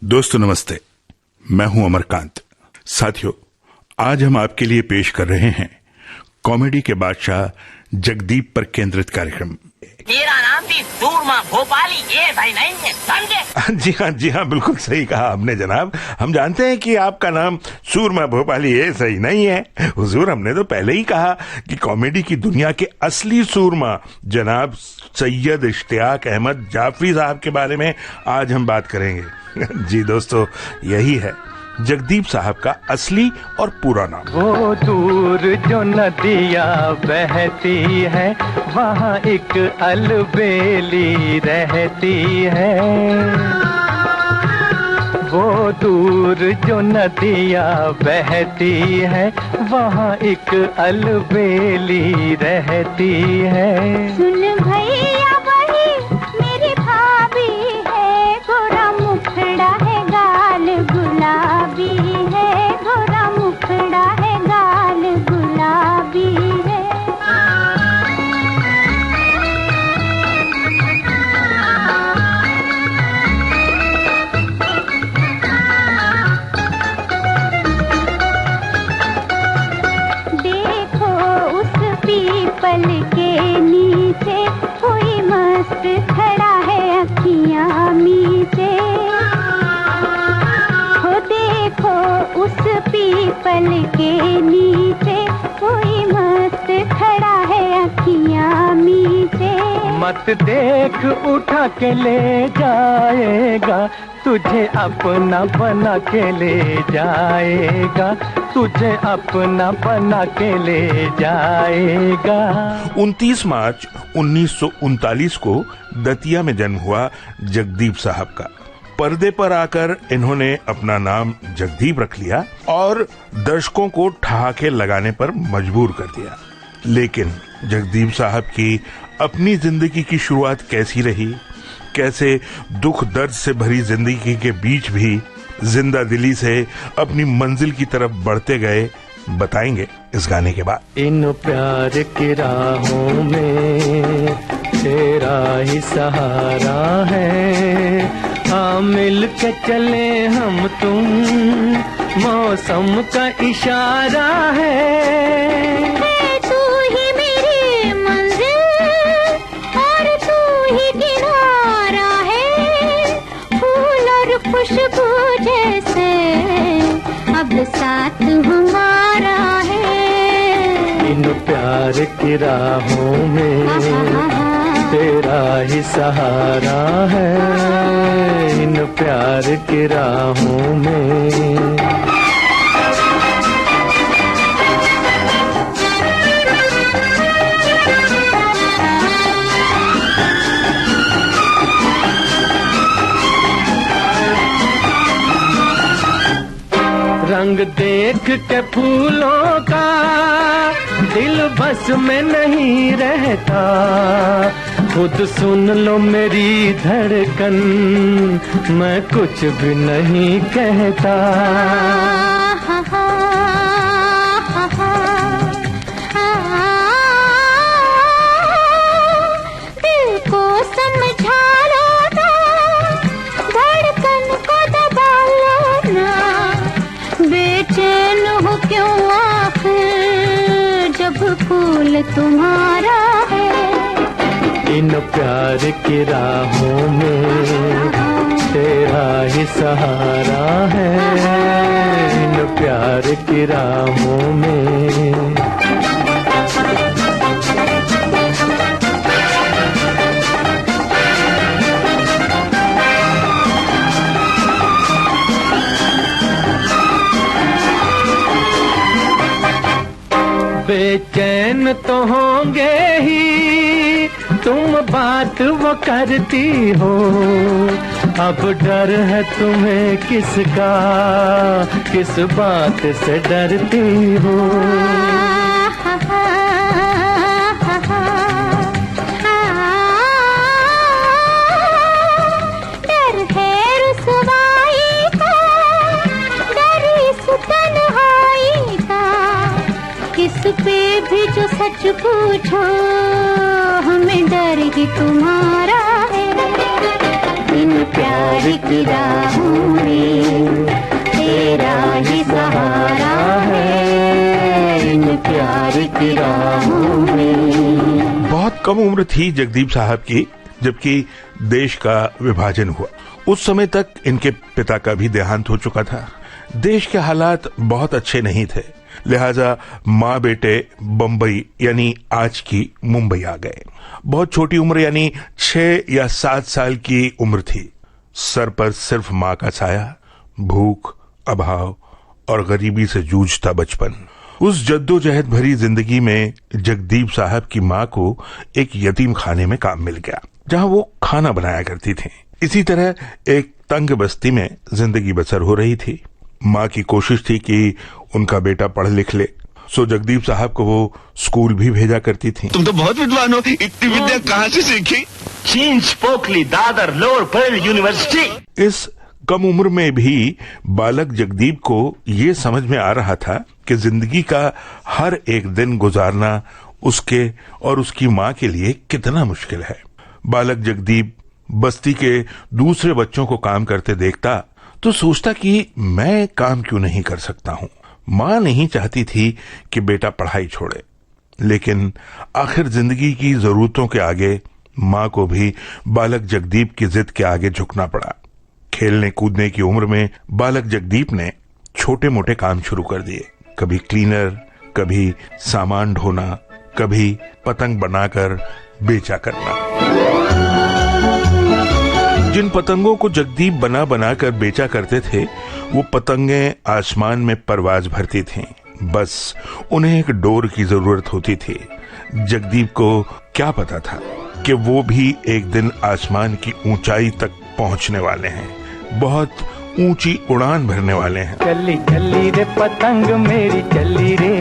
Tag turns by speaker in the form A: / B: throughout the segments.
A: दोस्तों नमस्ते, मैं हूं अमरकांत। साथियों, आज हम आपके लिए पेश कर रहे हैं कॉमेडी के बादशाह जगदीप पर केंद्रित कार्यक्रम।
B: मेरा नाम भी सूरमा भोपाली ये भाई नहीं है, समझे?
A: जी हाँ, बिल्कुल सही कहा आपने जनाब। हम जानते हैं कि आपका नाम सूरमा भोपाली ये सही नहीं है। हुजूर, हमने तो पहले ही कहा कि कॉमेडी की दुनिया के असली सूरमा जनाब सैयद इश्तियाक अहमद जाफरी साहब के बारे में आज हम बात करेंगे। जी दोस्तों, यही है जगदीप साहब का असली और पूरा नाम।
C: वो दूर जो नदियाँ बहती है वहाँ एक अलबेली रहती है। वो दूर जो नदियाँ बहती है वहाँ एक अलबेली रहती है।
D: सुन भैया वही मेरी भाभी है, गोरा मुखड़ा है गाल गुलाबी है, गोरा मुखड़ा है गाल गुलाबी है। देखो उस पीपल के नीचे कोई मस्त खड़ा है अखियाँ मीचे। हो देखो उस पीपल के नीचे कोई मस्त खड़ा है अखियाँ मीचे।
C: मत देख उठा के ले जाएगा, तुझे अपना बना के ले जाएगा, तुझे अपना बना के ले जाएगा।
A: 29 मार्च 1939 को दतिया में जन्म हुआ जगदीप साहब का। पर्दे पर आकर इन्होंने अपना नाम जगदीप रख लिया और दर्शकों को ठहाके लगाने पर मजबूर कर दिया। लेकिन जगदीप साहब की अपनी जिंदगी की शुरुआत कैसी रही, कैसे दुख दर्द से भरी जिंदगी के बीच भी जिंदा दिली से अपनी मंजिल की तरफ बढ़ते गए, बताएंगे इस गाने के बाद।
C: इन प्यार की राहों में तेरा ही सहारा है, हाँ मिल के चले हम तुम, मौसम का इशारा है।
D: तू ही मेरी मंजिल और तू ही किनारा है, फूल और खुशबू जैसे अब साथ हमारा है।
C: इन प्यार की राहों में तेरा ही सहारा है, इन प्यार की राहों में। रंग देख के फूलों का दिल बस में नहीं रहता, खुद सुन लो मेरी धड़कन, मैं कुछ भी नहीं कहता।
D: दिल को समझा लो ना, धड़कन को दबा लो ना, बेचैन हो क्यों आखिर जब फूल तुम्हारा है।
C: इन प्यार की राहों में तेरा ही सहारा है, इन प्यार की राहों में। बेचैन तो होंगे ही तुम, बात वो करती हो, अब डर है तुम्हें किसका, किस बात से डरती हो।
D: डर है रुसवाई का, डर इस तन्हाई का, किस पे भी जो सच पूछो हमें डर ही तुम्हारा है। इन प्यार प्यार की राहों में तेरा ही सहारा है, इन प्यार की राहों में।
A: बहुत कम उम्र थी जगदीप साहब की जबकि देश का विभाजन हुआ। उस समय तक इनके पिता का भी देहांत हो चुका था। देश के हालात बहुत अच्छे नहीं थे, लिहाजा माँ बेटे बंबई यानी आज की मुंबई आ गए। बहुत छोटी उम्र यानी 6 या 7 साल की उम्र थी। सर पर सिर्फ माँ का साया, भूख, अभाव और गरीबी से जूझता बचपन। उस जद्दोजहद भरी जिंदगी में जगदीप साहब की माँ को एक यतीम खाने में काम मिल गया, जहां वो खाना बनाया करती थी। इसी तरह एक तंग बस्ती में जिंदगी बसर हो रही थी। माँ की कोशिश थी कि उनका बेटा पढ़ लिख ले, सो जगदीप साहब को वो स्कूल भी भेजा करती थी।
E: तुम तो बहुत विद्वान हो, इतनी विद्या कहाँ से सीखी?
F: Chinchpokli, Dadar, Lower Parel university.
A: इस कम उम्र में भी बालक जगदीप को ये समझ में आ रहा था कि जिंदगी का हर एक दिन गुजारना उसके और उसकी माँ के लिए कितना मुश्किल है। बालक जगदीप बस्ती के दूसरे बच्चों को काम करते देखता तो सोचता कि मैं काम क्यों नहीं कर सकता हूं। माँ नहीं चाहती थी कि बेटा पढ़ाई छोड़े, लेकिन आखिर जिंदगी की जरूरतों के आगे माँ को भी बालक जगदीप की जिद के आगे झुकना पड़ा। खेलने कूदने की उम्र में बालक जगदीप ने छोटे मोटे काम शुरू कर दिए। कभी क्लीनर, कभी सामान ढोना, कभी पतंग बनाकर बेचा करना। जिन पतंगों को जगदीप बना बनाकर बेचा करते थे वो पतंगें आसमान में परवाज भरती थीं। बस उन्हें एक डोर की जरूरत होती थी। जगदीप को क्या पता था कि वो भी एक दिन आसमान की ऊंचाई तक पहुंचने वाले हैं, बहुत ऊंची उड़ान भरने वाले हैं।
C: चली चली रे पतंग मेरी चली रे,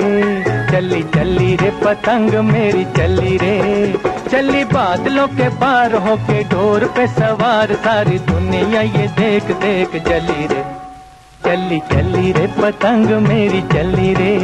C: चली चली रे पतंग मेरी चली रे, चली बादलों के पार होके डोर पे सवार, सारी दुनिया ये देख देख चली रे, चली चली रे पतंग मेरी चली रे।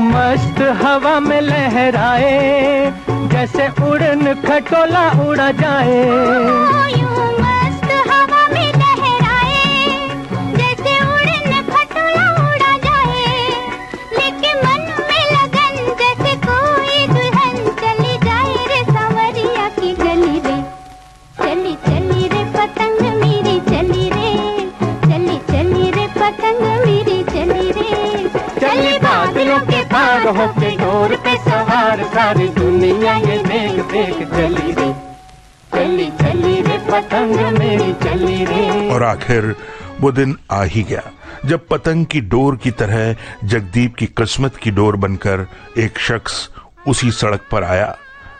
C: मस्त हवा में लहराए, जैसे उड़न खटोला उड़ा जाए।
D: यूं मस्त हवा में लहराए, जैसे उड़न खटोला उड़ा जाए। लेके मन में लगन जैसे कोई दुल्हन चली जाए रे सांवरिया की गली रे, चली चली रे पतंग मेरी चली रे, चली चली रे पतंग मेरी चली रे, चली बादलों के पार होके डोर पे सवार, सारी दुनिया ये देख देख चली रे, चली चली रे पतंग मेरी चली रे।
A: और आखिर वो दिन आ ही गया जब पतंग की डोर की तरह जगदीप की किस्मत की डोर बनकर एक शख्स उसी सड़क पर आया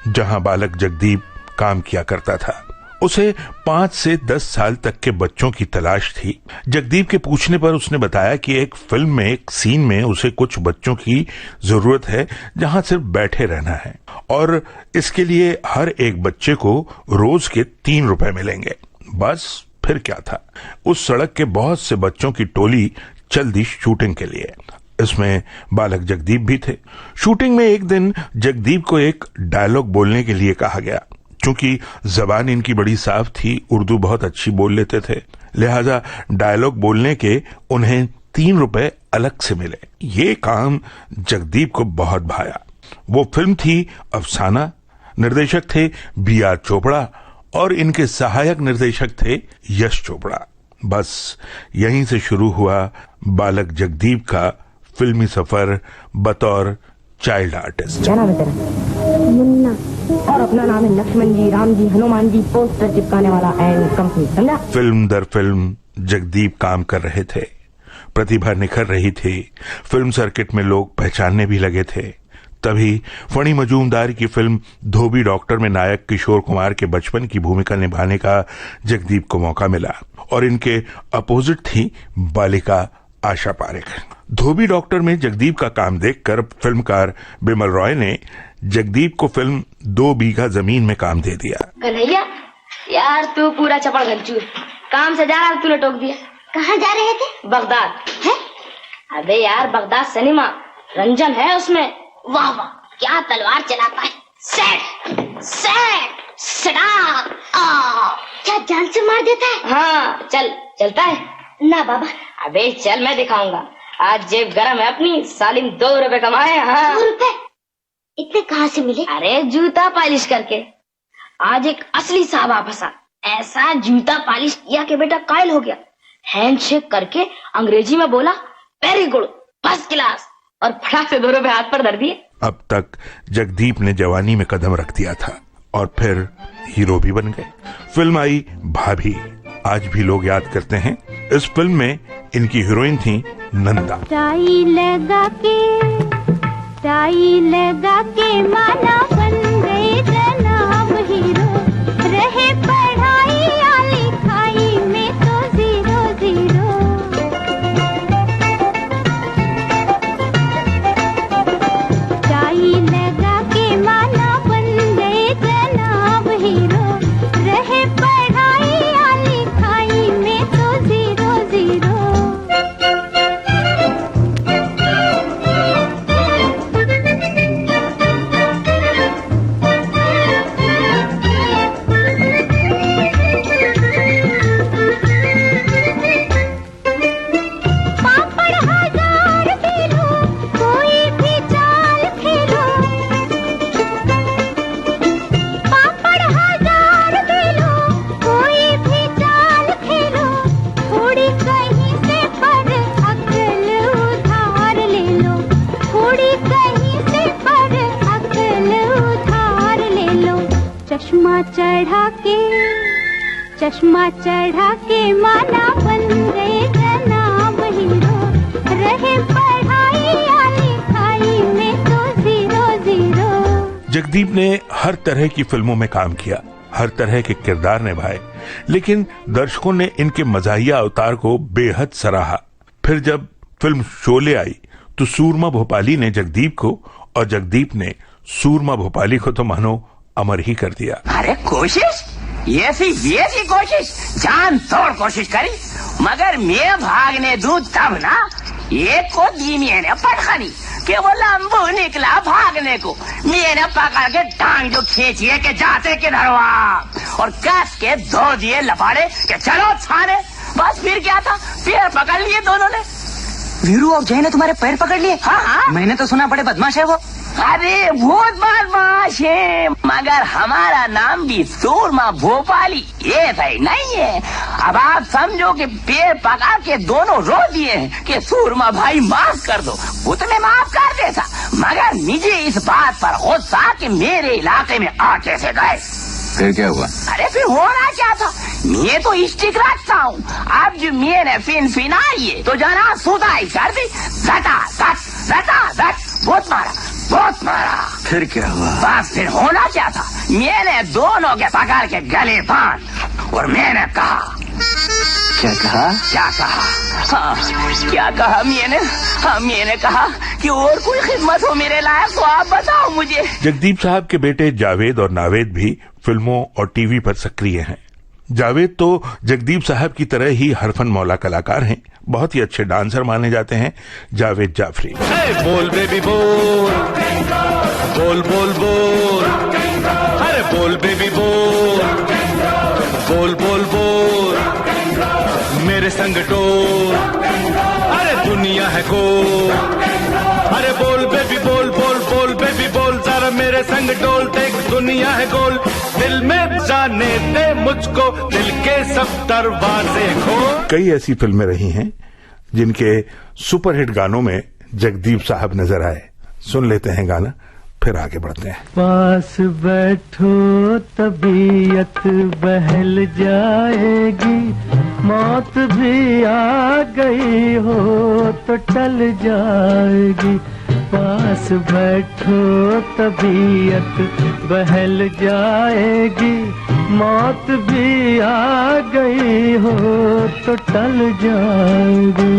A: जहां बालक जगदीप काम किया करता था। उसे 5 से 10 साल तक के बच्चों की तलाश थी। जगदीप के पूछने पर उसने बताया कि एक फिल्म में एक सीन में उसे कुछ बच्चों की जरूरत है जहां सिर्फ बैठे रहना है और इसके लिए हर एक बच्चे को रोज के 3 रुपए मिलेंगे। बस फिर क्या था, उस सड़क के बहुत से बच्चों की टोली चल दी शूटिंग के लिए। इसमें बालक जगदीप भी थे। शूटिंग में एक दिन जगदीप को एक डायलॉग बोलने के लिए कहा गया। चूंकि जबान इनकी बड़ी साफ थी, उर्दू बहुत अच्छी बोल लेते थे, लिहाजा डायलॉग बोलने के उन्हें 3 रुपए अलग से मिले। ये काम जगदीप को बहुत भाया। वो फिल्म थी अफसाना, निर्देशक थे B.R. चोपड़ा और इनके सहायक निर्देशक थे यश चोपड़ा। बस यहीं से शुरू हुआ बालक जगदीप का फिल्मी सफर बतौर चाइल्ड आर्टिस्ट।
G: क्या नाम है तेरा? मुन्ना। और अपना नाम है लक्ष्मण जी, राम जी, हनुमान जी, पोस्टर चिपकाने वाला एंड कंपनी, समझा?
A: फिल्म दर फिल्म जगदीप काम कर रहे थे, प्रतिभा निखर रही थी, फिल्म सर्किट में लोग पहचानने भी लगे थे। तभी फणी मजूमदार की फिल्म धोबी डॉक्टर में नायक किशोर कुमार के बचपन की भूमिका निभाने का जगदीप को मौका मिला और इनके अपोजिट थी बालिका आशा पारेख। धोबी डॉक्टर में जगदीप का काम देखकर फिल्मकार बिमल रॉय ने जगदीप को फिल्म 2 बीघा जमीन में काम दे दिया।
H: कन्हैया,
G: यार तू पूरा चपड़ घंचूर, काम से जा रहा तूने टोक दिया।
D: कहाँ जा रहे थे?
G: बगदाद
D: है?
G: अबे यार बगदाद सिनेमा, रंजन है उसमें।
D: वाह वाह, क्या तलवार चलाता है। सेट सेट सड़ा, क्या जान से मार देता है।
G: हाँ चल, चलता है
D: ना बाबा।
G: अबे चल मैं दिखाऊंगा, आज जेब गरम है अपनी, सालिम 2 रुपए कमाए। हाँ
D: 2 रुपए इतने कहाँ से मिले?
G: अरे जूता पॉलिश करके। आज एक असली साहब फंसा, ऐसा जूता पॉलिश किया कि बेटा कायल हो गया। हैंडशेक करके अंग्रेजी में बोला वेरी गुड, फर्स्ट क्लास, और फटाक से 2 रुपए हाथ पर धर दिए।
A: अब तक जगदीप ने जवानी में कदम रख दिया था और फिर हीरो भी बन गए। फिल्म आई भाभी, आज भी लोग याद करते हैं। इस फिल्म में इनकी हीरोइन थी नंदा।
D: टाई लगा के माना बन गए जनाब हीरो, रहे पढ़ाई या लिखाई में तो 0-0। टाई लगा के माना बन गए जनाब हीरो, रहे पढ़ाई या लिखाई में तो 0-0। चश्मा चढ़ा के माना बन गए जनाब हीरो, रहे पढ़ाई या लिखाई में तो 0-0।
A: जगदीप ने हर तरह की फिल्मों में काम किया, हर तरह के किरदार निभाए, लेकिन दर्शकों ने इनके मजाहिया अवतार को बेहद सराहा। फिर जब फिल्म शोले आई तो सूरमा भोपाली ने जगदीप को और जगदीप ने सूरमा भोपाली को तो मानो अमर ही कर दिया।
B: अरे कोशिश, ये सी कोशिश, जान तोड़ कोशिश करी, मगर मैं भागने दूं तब ना, एक को दी मैंने पटखनी कि वो लंबू निकला भागने को, मैंने पकड़ के टांग जो खींचिए के जाते किधर वहाँ, और कस के 2 दिए लपाड़े कि चलो थाने। बस फिर क्या था, पैर पकड़ लिए दोनों ने।
H: वीरू और जय ने तुम्हारे पैर पकड़ लिए?
B: हाँ हाँ,
H: मैंने तो सुना बड़े बदमाश है वो।
B: अरे बहुत बदमाश है, मगर हमारा नाम भी सूरमा भोपाली ये भाई नहीं है। अब आप समझो कि पैर पकड़ के दोनों रो दिए हैं कि सूरमा भाई माफ कर दो, वो तो मैं माफ कर देता, मगर मुझे इस बात पर गुस्सा कि मेरे इलाके में आके से गए।
E: फिर क्या हुआ?
B: अरे फिर होना क्या था, मैं तो स्टिक रखता हूँ, अब जो मैंने फिन आई है तो जना सुधाई कर दी, बहुत मारा।
E: फिर क्या हुआ?
B: बस फिर होना क्या था, मैंने दोनों के पकड़ के गले बांध और मैंने कहा।
E: क्या कहा?
B: हाँ, क्या कहा मैंने कहा कि और कोई खिदमत हो मेरे लायक तो आप बताओ मुझे।
A: जगदीप साहब के बेटे जावेद और नावेद भी फिल्मों और टीवी पर सक्रिय हैं। जावेद तो जगदीप साहब की तरह ही हरफन मौला कलाकार हैं, बहुत ही अच्छे डांसर माने जाते हैं जावेद जाफरी।
C: बोल बेबी बोल, बोल बोल बोल, अरे बोल बेबी बोल, बोल बोल बोल, मेरे संग डोल, अरे दुनिया है गोल, अरे बोल बेबी बोल, बोल बोल बेबी बोल, जरा मेरे संग डोल, देख दुनिया है गोल, दिल में जाने दे मुझको, दिल के सब दरवाजे खोल।
A: कई ऐसी फिल्में रही हैं जिनके सुपरहिट गानों में जगदीप साहब नजर आए। सुन लेते हैं गाना, फिर आगे बढ़ते हैं।
C: पास बैठो तबीयत बहल जाएगी, मौत भी आ गई हो तो टल जाएगी। पास बैठो तबीयत बहल जाएगी, मौत भी आ गई हो तो टल जाएगी।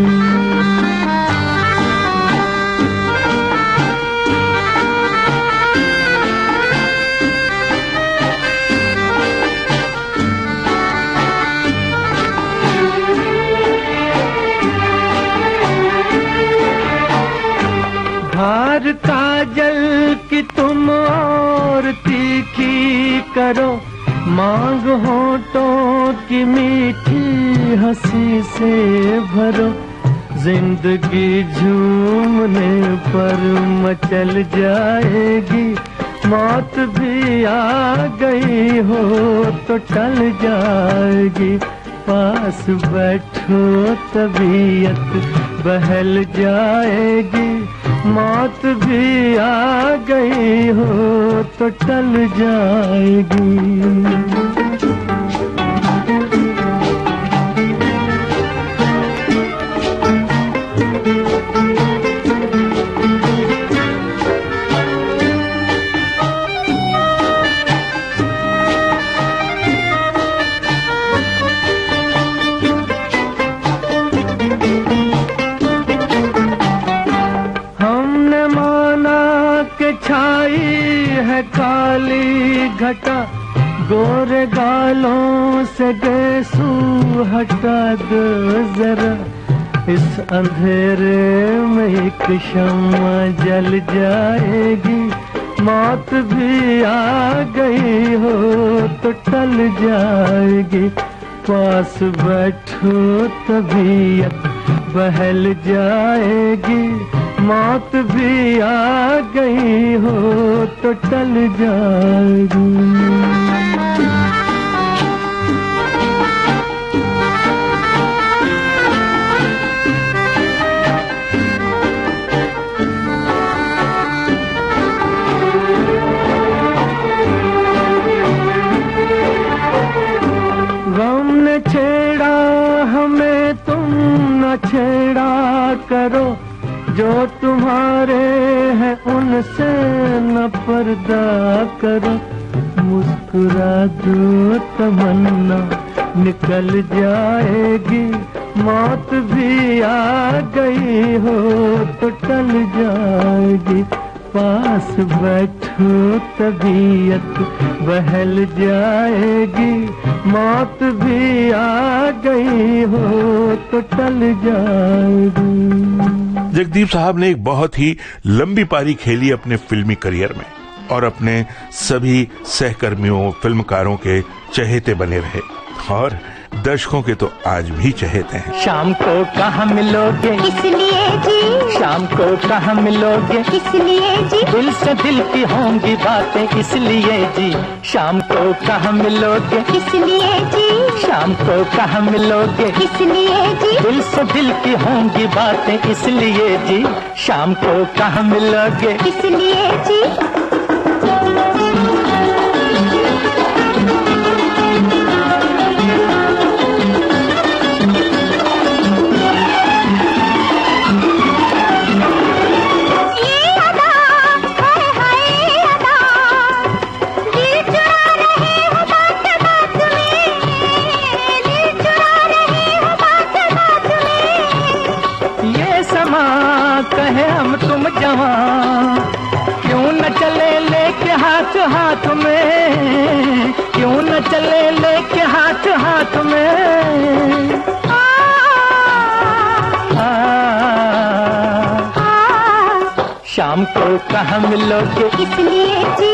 C: थोड़ी तुम और तीखी करो, मांग होठों की मीठी हंसी से भरो, जिंदगी झूमने पर मचल जाएगी, मौत भी आ गई हो तो टल जाएगी, पास बैठो तबीयत बहल जाएगी, मौत भी आ गई हो तो टल जाएगी। काली घटा गोरे गालों से गेसू हटा दो जरा, इस अंधेरे में एक शम्मा जल जाएगी, मौत भी आ गई हो तो टल जाएगी, पास बैठो तबीयत बहल जाएगी, मौत भी आ गई हो तो टल जाएगी। गम ने छेड़ा हमें, तुम न छेड़ा करो, जो तुम्हारे हैं उनसे न पर्दा करो, मुस्कुरा दो तमन्ना निकल जाएगी, मौत भी आ गई हो तो टल जाएगी, पास बैठो तबीयत बहल जाएगी, मौत भी आ गई हो तो टल जाएगी।
A: जगदीप साहब ने एक बहुत ही लंबी पारी खेली अपने फिल्मी करियर में और अपने सभी सहकर्मियों फिल्मकारों के चहेते बने रहे और दर्शकों के तो आज भी चहेते हैं।
C: शाम को कहाँ मिलोगे
D: इसलिए जी,
C: शाम को कहाँ मिलोगे
D: इसलिए जी,
C: दिल से दिल की होंगी बातें इसलिए जी, शाम को कहाँ मिलोगे
D: इसलिए जी,
C: शाम को कहाँ मिलोगे
D: इसलिए जी,
C: दिल से दिल की होंगी बातें इसलिए जी, शाम को कहाँ मिलोगे
D: इसलिए जी।
C: कहे हम तुम जवां, क्यों न चले लेके हाथ हाथ में, क्यों न चले लेके हाथ हाथ में, शाम को कहाँ मिलोगे
D: इसलिए जी।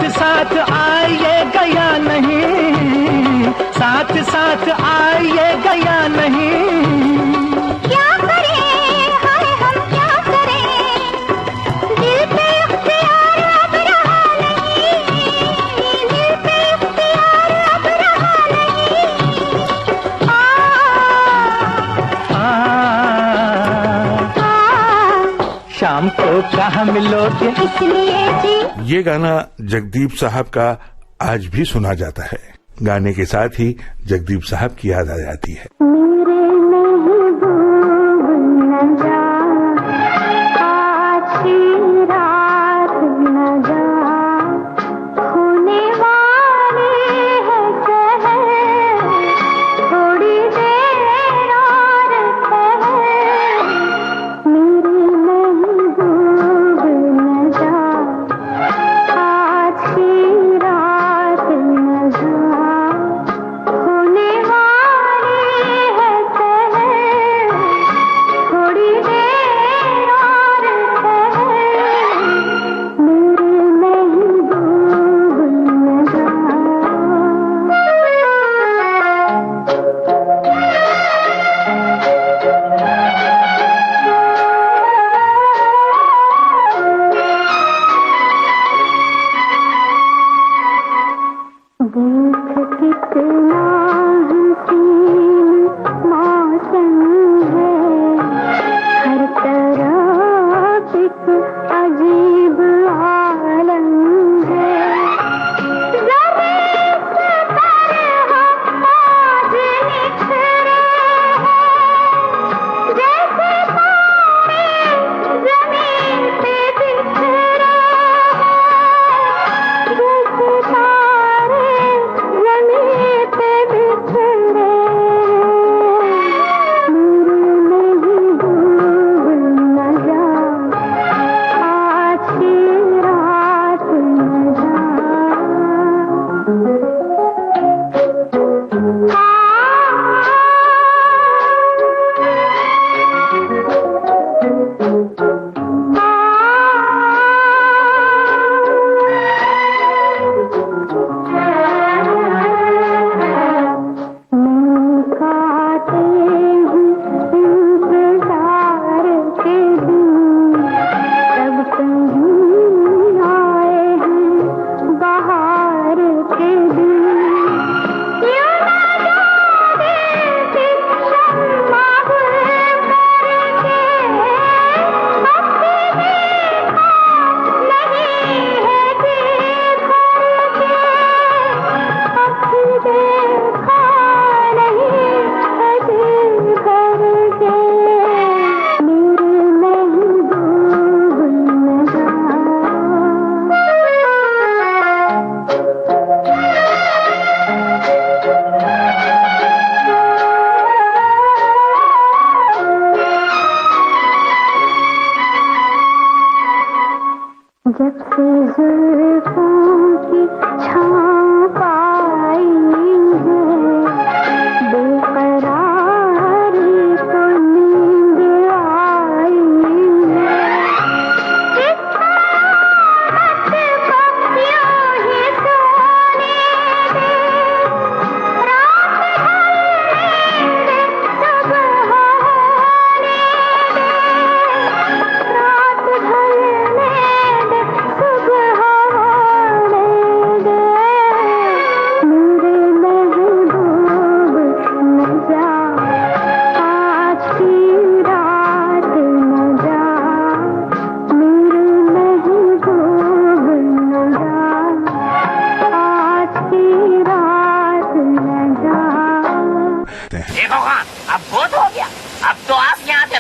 C: साथ आइएगा या नहीं, साथ साथ आइएगा या नहीं,
D: क्या करें हाय हम क्या करें, दिल पे इख्तियार अब रहा नहीं, दिल पे इख्तियार अब रहा नहीं,
C: शाम को कहाँ मिलोगे
D: इसलिए जी।
A: ये गाना जगदीप साहब का आज भी सुना जाता है। गाने के साथ ही जगदीप साहब की याद आ जाती है।
D: मेरे महबूब न जा, आज की रात न जा, होने वाले हैं कहर, थोड़ी देर और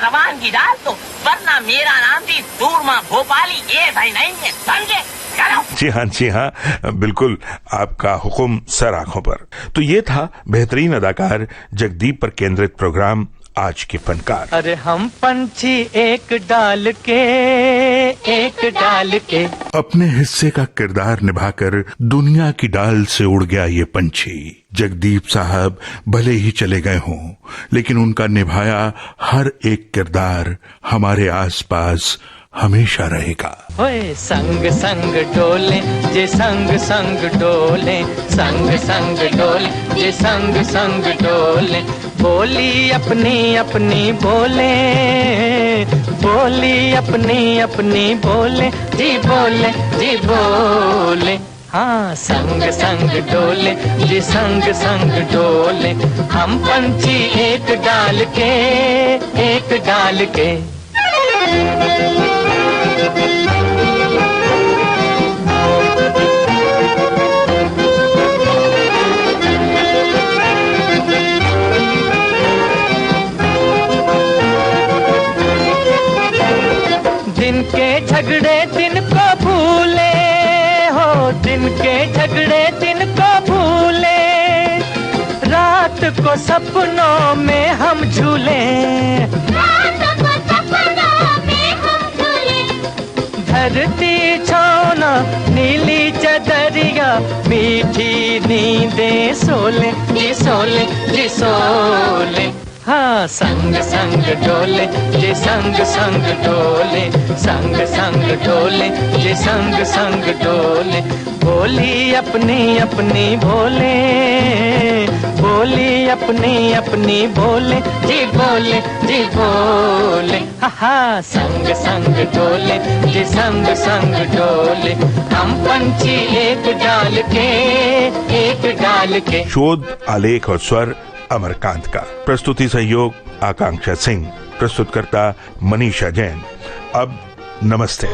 B: जबान की डाल दो, वरना मेरा नाम भी दूरमा भोपाली ये भाई नहीं है, समझे? चलो।
A: जी हाँ, बिल्कुल आपका हुक्म सर आंखों पर। तो ये था बेहतरीन अदाकार जगदीप पर केंद्रित प्रोग्राम आज के फनकार।
C: अरे हम पंछी एक डाल के
A: अपने हिस्से का किरदार निभाकर दुनिया की डाल से उड़ गया ये पंछी। जगदीप साहब भले ही चले गए हों, लेकिन उनका निभाया हर एक किरदार हमारे आसपास हमेशा रहेगा।
C: ओए संग संग डोले जे संग संग डोले, संग संग डोले जे संग संग डोले, बोली अपनी अपनी बोले, बोली अपनी अपनी बोले, जी बोले जी बोले। हाँ संग संग डोले जे संग संग डोले, हम पंछी एक डाल के। दिन के झगड़े दिन को भूले हो, दिन के झगड़े दिन को भूले, रात को सपनों में हम झूले, धरती छोना नीली चदरिया, मीठी नींदें सोले जी सोले जी सोले। हाँ संग संग डोले जे संग संग डोले, संग संग डोले जे संग संग डोले, बोली अपनी अपनी बोले, बोली अपनी अपनी बोले, जी बोले जी बोले। हा संग संग डोले जे संग संग डोले, हम पंछी एक डाल के।
A: शोध आलेख और स्वर अमरकांत का, प्रस्तुति सहयोग आकांक्षा सिंह, प्रस्तुतकर्ता मनीषा जैन। अब नमस्ते।